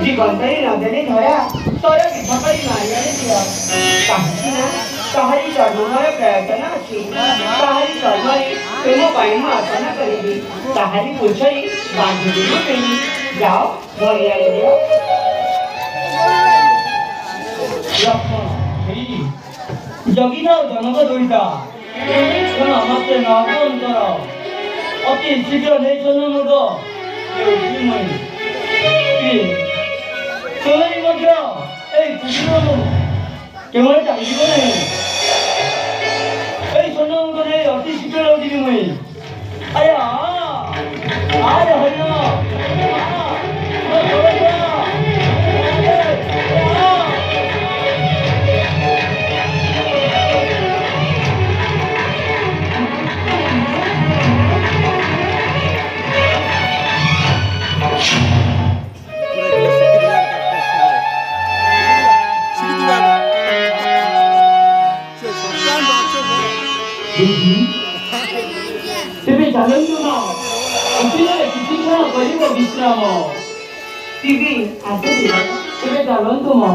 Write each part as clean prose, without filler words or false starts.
जीवनतरी नजरे धरा तोर विधकरी मारियाने दिया काहे ना काहरी कर्ममय प्रयत्न अछि काहरी कर्मरे प्रेम पाई आसना करिबी काहरी पुछरी बांधिबी पेनी যাও মরিয়া গিয়া লক্ষ্মণ জগি নাও জনক দুইটা শোনো আমাকে নগন করো অতি শীঘ্র নেই শোনো মুগ শোনি মধ্যে এই কুকুর কেমন চালিব নেই এই শোনো মুগ নেই অতি শীঘ্র উঠিবি মুই আয়া আরে হইল तेरे जालन तो ना उठिले किसी क्षण करिब विश्राम टीवी आसे तेरे जालन तो मा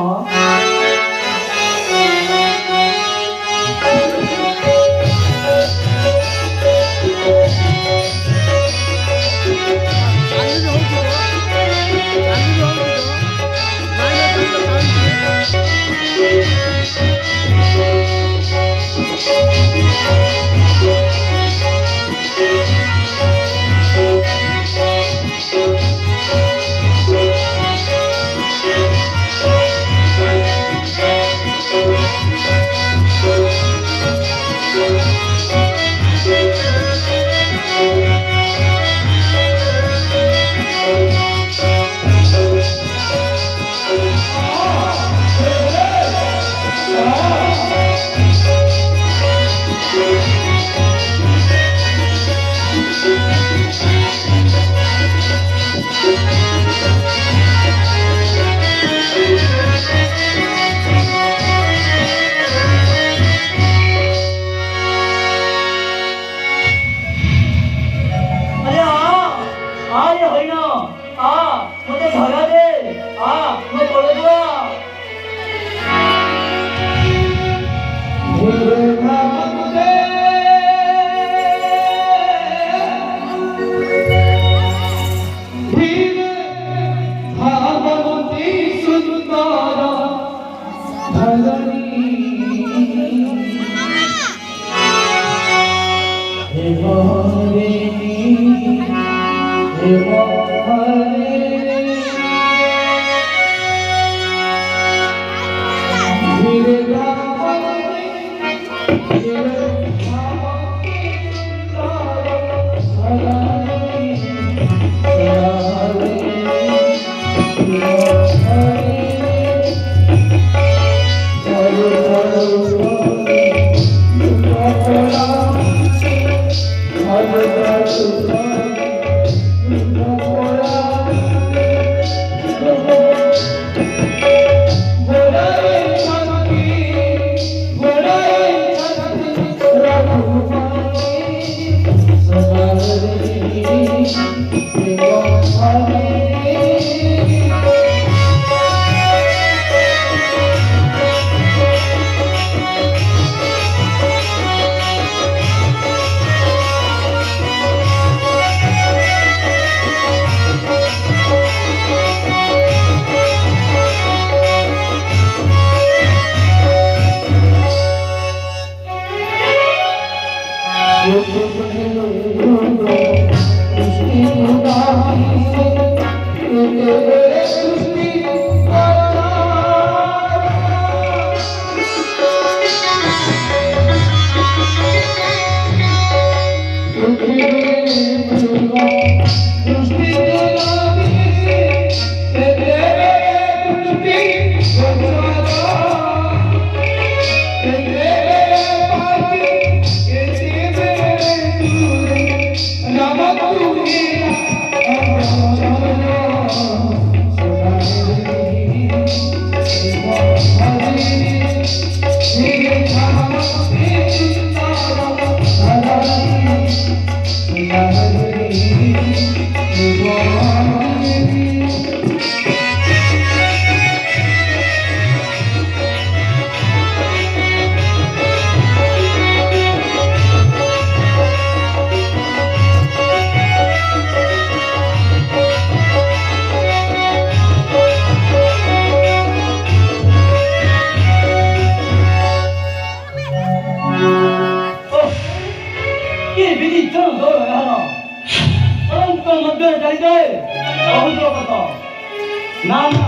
ନା ନା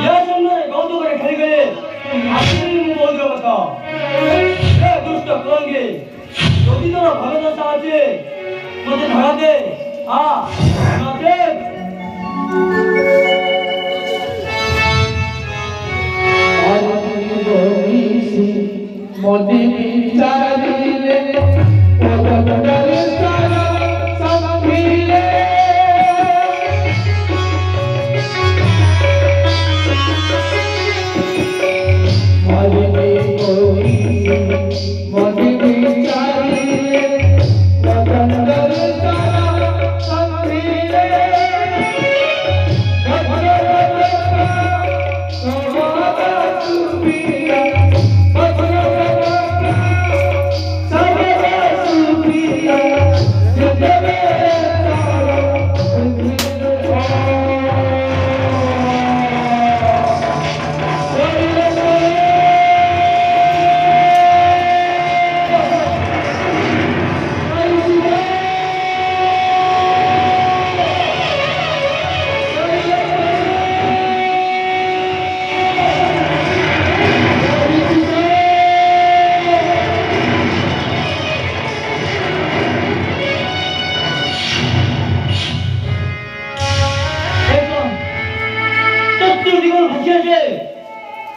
ଏ ସମୟରେ କୌତୁକରେ ଖେଳିଗଲେ ଆସିବି ମୁଁ ବହୁତ କଥା ଏ ଦୁଷ୍ଟ କୁରଙ୍ଗୀ ଯଦି ତୋର ଭଲ ଦଶା ଅଛି ମୋତେ ଧରା ଦେ ନଚେତ मोदी चारिले पदकर सारा संभीले मोदी चारिले पदकर सारा संभीले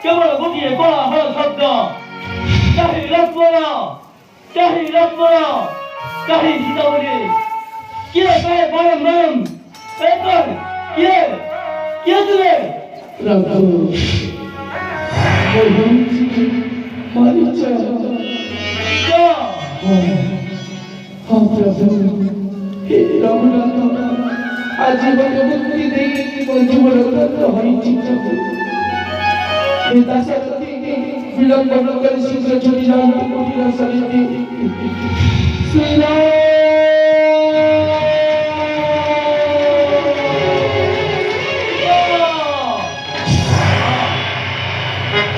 केवल गोटे कोलाहल शब्द कहीं लक्ष्मण कहीं लक्ष्मण कहीं सीता बोले किए कहे परम राम पर किए तुझे प्रभु क्या हाँ प्रभु हे रघुनाथ आजीवन मुक्ति देगी जीवन प्रभु दासरथी विलंब न कर शीघ्र चली जाऊं कुटीर सरिती श्री राम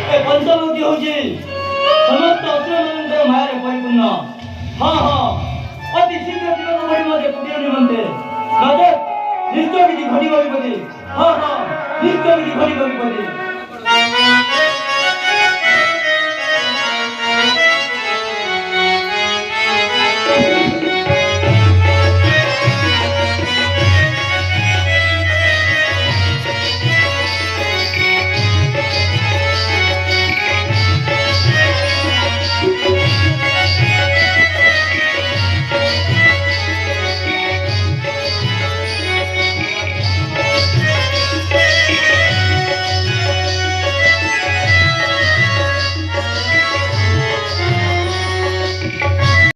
ए पंचलोकी होची समस्त असुरମାନଙ୍କର ମାୟାରେ ପରିପୂର୍ଣ୍ଣ ଅତି ଶୀଘ୍ର ଯିବାକୁ ପଡ଼ିବ ଯେ କୁଟୀର ନିମନ୍ତେ ନଚେତ୍ ନିଶ୍ଚୟ କିଛି ଘଟିବ ବିପତ୍ତି ନିଶ୍ଚୟ କିଛି ଘଟିବ ବିପତ୍ତି